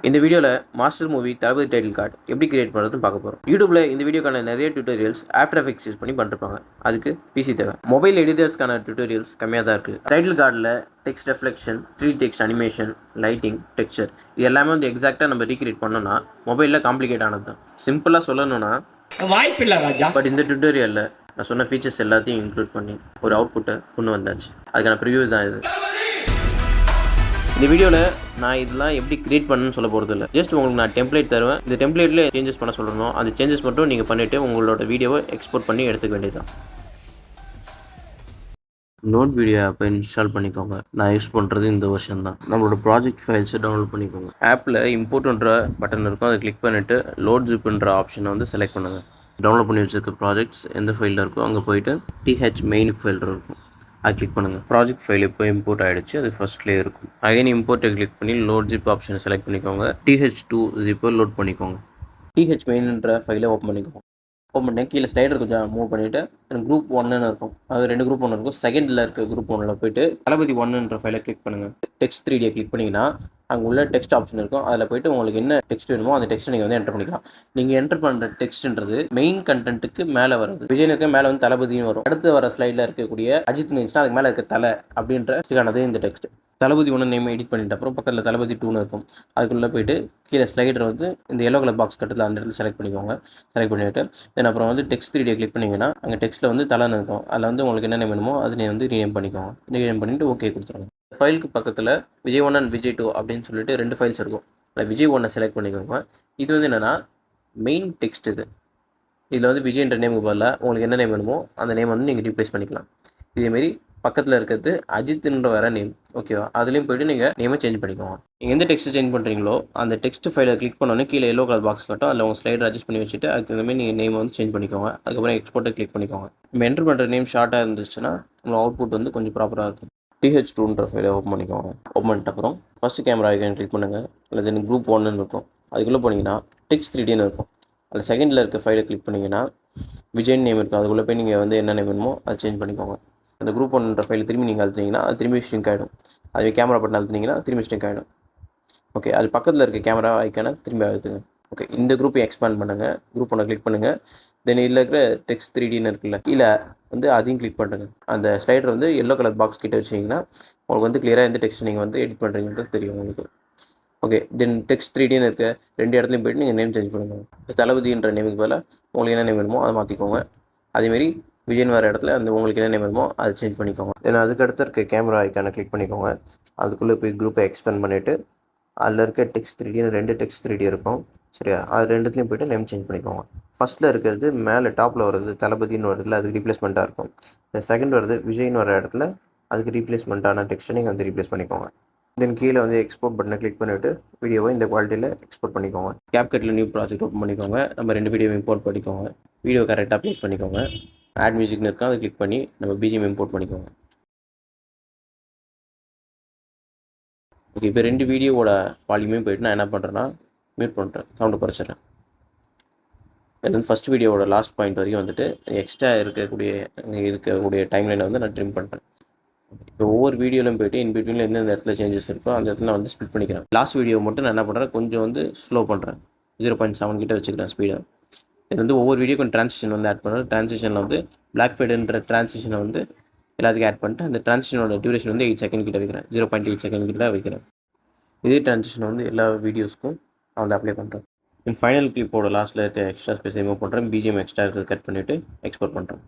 இந்த வீடியோவில் master movie தளபதி title card எப்படி கிரியேட் பண்ணுறதுன்னு பார்க்க போகிறோம். யூடியூப்பில் இந்த வீடியோக்கான நிறைய டியூட்டோரியல்ஸ் ஆஃப்டர் எஃபெக்ட்ஸ் யூஸ் பண்ணி பண்ணிருப்பாங்க. அதுக்கு பிசி தேவை. மொபைல் எடிட்டர்ஸ்க்கான டியூட்டோரியல்ஸ் கம்மியாக தான் இருக்குது. டைட்டில் கார்டில் text reflection, 3D text animation, lighting, texture இது எல்லாமே வந்து எக்ஸாக்டாக நம்ம ரீக்ரியேட் பண்ணோம்னா மொபைலில் காம்ப்ளிகேட் ஆனது தான். சிம்பிளாக சொல்லணும்னா வாய்ப்பில்லை ராஜா. பட் இந்த டியூட்டோரியலில் நான் சொன்ன ஃபீச்சர்ஸ் எல்லாத்தையும் இன்க்ளூட் பண்ணி ஒரு அவுட்புட்டை கொண்டு வந்தாச்சு. அதுக்கான ப்ரிவியூ தான் இது. இந்த வீடியோவில் நான் இதெல்லாம் எப்படி கிரியேட் பண்ணணும்னு சொல்ல போகிறது இல்லை. ஜஸ்ட் உங்களுக்கு நான் டெம்ப்ளேட் தருவேன். இந்த டெம்ப்ளேட்டில் சேஞ்சஸ் பண்ண சொல்லணும். அந்த சேஞ்சஸ் மட்டும் நீங்கள் பண்ணிவிட்டு உங்களோட வீடியோவை எக்ஸ்போர்ட் பண்ணி எடுத்துக்க வேண்டியதுதான். நோட் வீடியோ ஆப்பை இன்ஸ்டால் பண்ணிக்கோங்க. நான் யூஸ் பண்ணுறது இந்த வருஷன் தான். நம்மளோட ப்ராஜெக்ட் ஃபைல்ஸை டவுன்லோட் பண்ணிக்கோங்க. ஆப்பில் இம்போர்ட்ன்ற பட்டன் இருக்கும். அதை கிளிக் பண்ணிவிட்டு லோட் ஜிப்ன்ற ஆப்ஷனை வந்து செலக்ட் பண்ணுங்கள். டவுன்லோட் பண்ணி வச்சுருக்க ப்ராஜெக்ட்ஸ் எந்த ஃபைலில் இருக்கோ அங்கே போய்ட்டு TH மெயின் ஃபைல் இருக்கும், அது கிளிக் பண்ணுங்கள். ப்ராஜெக்ட் ஃபைல் இப்போ இம்போர்ட் ஆகிடுச்சு. அது ஃபஸ்ட்லேயே இருக்கும். அகைன் இம்போர்ட்டை கிளிக் பண்ணி லோட் ஜிப் ஆப்ஷனை செலக்ட் பண்ணிக்கோங்க. TH2 ஜிப்பை லோட் பண்ணிக்கோங்க. TH மெயின்ன்ற ஃபைலை ஓப்பன் பண்ணிக்கோங்க. ஓப்பன் பண்ணி கீழே ஸ்லைடர் கொஞ்சம் மூவ் பண்ணிவிட்டு குரூப் 1ன்னு இருக்கும். அது 2 குரூப் 1 இருக்கும். செகண்டில் இருக்க குரூப் 1ல் போய்ட்டு தளபதி 1ன்ற ஃபைலை கிளிக் பண்ணுங்கள். டெக்ஸ்ட் 3Dயை கிளிக் பண்ணிங்கன்னா அங்கே உள்ள டெக்ஸ்ட் ஆப்ஷன் இருக்கும். அதில் போய்ட்டு உங்களுக்கு என்ன டெக்ஸ்ட் வேணுமோ அந்த டெக்ஸ்ட்டை நீங்கள் வந்து என்டர் பண்ணிக்கலாம். நீங்கள் என்டர் பண்ணுற டெக்ஸ்ட்ன்றது மெயின் கண்டென்ட்டுக்கு மேலே வருது. விஜயனுக்கு மேலே வந்து தளபதியும் வரும். அடுத்து வர ஸ்லைடில் இருக்கக்கூடிய அஜித் இருந்துச்சுன்னா அதுக்கு மேலே இருக்க தலை அப்படின்ற டெக்ஸ்ட்டுக்கானது இந்த டெக்ஸ்ட். தளபதி 1 நேம் எடிட் பண்ணிட்ட அப்புறம் பக்கத்தில் தளபதி 2ன்னு இருக்கும். அதுக்குள்ளே போய்ட்டு கீழே ஸ்லைடர் வந்து இந்த எல்லோ கலர் பாக்ஸ் கட்டத்தில் அந்த இடத்துல செலக்ட் பண்ணிக்கோங்க. செலக்ட் பண்ணிவிட்டு தென் அப்புறம் வந்து டெக்ஸ்ட் 3Dயை கிளிக் பண்ணிங்கன்னா அங்கே டெக்ஸ்ட்டில் வந்து தலைன்னு இருக்கும். அதில் வந்து உங்களுக்கு என்ன நேம் வேணுமோ அதை வந்து ரீநேம் பண்ணிக்கோங்க. ரீநேம் பண்ணிவிட்டு ஓகே கொடுத்துருங்க. ஃபைலுக்கு பக்கத்தில் விஜய் 1 அண்ட் விஜய் 2 அப்படின்னு சொல்லிட்டு 2 ஃபைல்ஸ் இருக்கும். அதில் விஜய் 1 செலக்ட் பண்ணிக்கோங்க. இது வந்து என்னென்னா மெயின் டெக்ஸ்ட் இது. இதில் வந்து விஜய்ன்ற நேமுக்கு பதிலாக உங்களுக்கு என்ன நேம் வேணுமோ அந்த நேம் வந்து நீங்கள் ரீப்ளேஸ் பண்ணிக்கலாம். இதேமாரி பக்கத்தில் இருக்கிறது அஜித்ன்ற வேறு நேம், ஓகேவா? அதுலேயும் போய்ட்டு நீங்கள் நேமை சேஞ்ச் பண்ணிக்கோங்க. நீங்கள் எந்த டெக்ஸ்ட்டு சேஞ்ச் பண்ணுறீங்களோ அந்த டெக்ஸ்ட் ஃபைலை கிளிக் பண்ணோன்னே கீழே எல்லோ கலர் பாக்ஸ் கட்டும். அதில் உங்கள் ஸ்லைடர் அட்ஜஸ்ட் பண்ணி வச்சுட்டு அதுக்கு தகுந்த மாதிரி நீங்கள் நேமை வந்து சேஞ்ச் பண்ணிக்கோங்க. அதுக்கப்புறம் எக்ஸ்போர்ட்டை கிளிக் பண்ணிக்கோங்க. நம்ம என்ட்ரு பண்ணுற நேம் ஷார்ட்டாக இருந்துச்சுன்னா உங்கள் அவுட்புட் வந்து கொஞ்சம் ப்ராப்பராக இருக்கும். TH2ன்ற ஃபைலை ஓப்பன் பண்ணிக்கோங்க. ஓப்பன் பண்ணிட்ட அப்புறம் ஃபஸ்ட்டு கேமரா ஐக்கான் கிளிக் பண்ணுங்கள். அதில் தென் குரூப் 1ன்னு இருக்கும். அதுக்குள்ளே போனீங்கன்னா டெக்ஸ்ட் 3Dன்னு இருக்கும். அதில் செகண்டில் இருக்க ஃபைலை கிளிக் பண்ணிங்கன்னா விஜய் நேம் இருக்கும். அதுக்குள்ளே போய் நீங்கள் வந்து என்ன நேம் வேணுமோ அதை சேஞ்ச் பண்ணிக்கோங்க. அந்த குரூப் 1ன்ற ஃபைல் திரும்பி நீங்கள் அழுத்தினீங்கன்னா அது திரும்பி ஷ்ரிங்க் ஆகிடும். அதுவே கேமரா பட்டன் அழுத்தினீங்கன்னா திரும்பி ஷ்ரிங்க் ஆகிடும். ஓகே, அது பக்கத்தில் இருக்க கேமரா ஐக்கானை திரும்பி அழுத்துங்க. ஓகே, இந்த குரூப்பை எக்ஸ்பேண்ட் பண்ணுங்கள். குரூப் 1 கிளிக் பண்ணுங்கள். தென் இதில் இருக்கிற டெக்ஸ்ட் 3Dன்னு இருக்குல்ல, கீழே வந்து அதையும் கிளிக் பண்ணுங்கள். அந்த ஸ்லைடர் வந்து எல்லோ கலர் பாக்ஸ் கிட்ட வச்சிங்கன்னா உங்களுக்கு வந்து கிளியராக எந்த டெக்ஸ்ட் நீங்கள் வந்து எடிட் பண்ணுறீங்கன்றது தெரியும் உங்களுக்கு. ஓகே, தென் டெக்ஸ்ட் 3Dன்னு இருக்க 2 இடத்துலையும் போய்ட்டு நீங்கள் நேம் சேஞ்ச் பண்ணுங்கள். தளபதின்ற நேமுக்கு பதிலாக உங்களுக்கு என்ன நேம் வேணுமோ அதை மாற்றிக்கோங்க. அதேமாரி விஜயன் வர இடத்துல அந்த உங்களுக்கு என்ன நேம் வேணுமோ அதை சேஞ்ச் பண்ணிக்கோங்க. தென் அதுக்கடுத்து இருக்க கேமரா ஐக்கானை கிளிக் பண்ணிக்கோங்க. அதுக்குள்ளே போய் குரூப்பை எக்ஸ்பேண்ட் பண்ணிவிட்டு அதில் இருக்க டெக்ஸ்ட் 3Dன்னு 2 டெக்ஸ்ட் 3D இருக்கும், சரியா? அது ரெண்டுத்துலையும் போய்ட்டு நேம் சேஞ்ச் பண்ணிக்கோங்க. ஃபஸ்ட்டில் இருக்கிறது மேலே டாப்பில் வருது தளபதின்னு வருதுல, அதுக்கு ரீப்ளேஸ்மெண்ட்டாக இருக்கும். இந்த செகண்ட் வருது விஜய்னு வர இடத்துல அதுக்கு ரீப்ளேஸ்மெண்ட்டான டெக்ஸ்ட்டை நீங்கள் வந்து ரீப்ளேஸ் பண்ணிக்கோங்க. தென் கீழே வந்து எக்ஸ்போர்ட் பட்டனை கிளிக் பண்ணிவிட்டு வீடியோவை இந்த குவாலிட்டியில் எக்ஸ்போர்ட் பண்ணிக்கோங்க. CapCutல நியூ ப்ராஜெக்ட் ஓப்பன் பண்ணிக்கோங்க. நம்ம 2 வீடியோ இம்போர்ட் பண்ணிக்கோங்க. வீடியோ கரெக்டாக ப்ளேஸ் பண்ணிக்கோங்க. ஆட் மியூசிக்னு இருக்கும், அதை கிளிக் பண்ணி நம்ம BGM இம்போர்ட் பண்ணிக்கோங்க. ஓகே, இப்போ 2 வீடியோவோட வால்யூமே போய்ட்டு நான் என்ன பண்ணுறேன்னா மியூட் பண்ணுறேன், சவுண்டை குறைச்சிட்றேன். தென் ஃபஸ்ட் வீடியோவோட லாஸ்ட் பாயிண்ட் வரைக்கும் வந்துட்டு எக்ஸ்ட்ரா இருக்கக்கூடிய டைம்லைனை வந்து நான் ட்ரிம் பண்ணுறேன். இப்போ ஒவ்வொரு வீடியோலையும் போய்ட்டு இன்பிட்வீனில் எந்தெந்த இடத்துல சேஞ்சஸ் இருக்கோ அந்த இடத்துல வந்து ஸ்ப்ளிட் பண்ணிக்கிறேன். லாஸ்ட் வீடியோ மட்டும் நான் என்ன பண்ணுறேன், கொஞ்சம் வந்து ஸ்லோ பண்ணுறேன். 0.7 கிட்ட வச்சுக்கிறேன் ஸ்பீடை. இது வந்து ஒவ்வொரு வீடியோக்கும் ட்ரான்சிஷன் வந்து ஆட் பண்ணுறேன். ட்ரான்சிஷனில் வந்து பிளாக் ஃபேடுன்ற ட்ரான்சிஷனை வந்து எல்லாத்துக்கும் ஆட் பண்ணிட்டு அந்த ட்ரான்சிஷனோட டியூரேஷன் வந்து 8 செகண்ட் கிட்ட வைக்கிறேன். 0.8 செகண்ட் கிட்ட வைக்கிறேன். இதே ட்ரான்சிஷன் வந்து எல்லா வீடியோஸ்க்கும் நான் வந்து அப்ளை பண்ணுறேன். ஃபைனல் கிளிப்போட லாஸ்ட்டில் இருக்க எக்ஸ்ட்ரா ஸ்பேஸ் ரிமூவ் பண்ணுறேன். BGM எக்ஸ்ட்ரா இருக்கிறது கட் பண்ணிவிட்டு எக்ஸ்போர்ட் பண்ணுறேன்.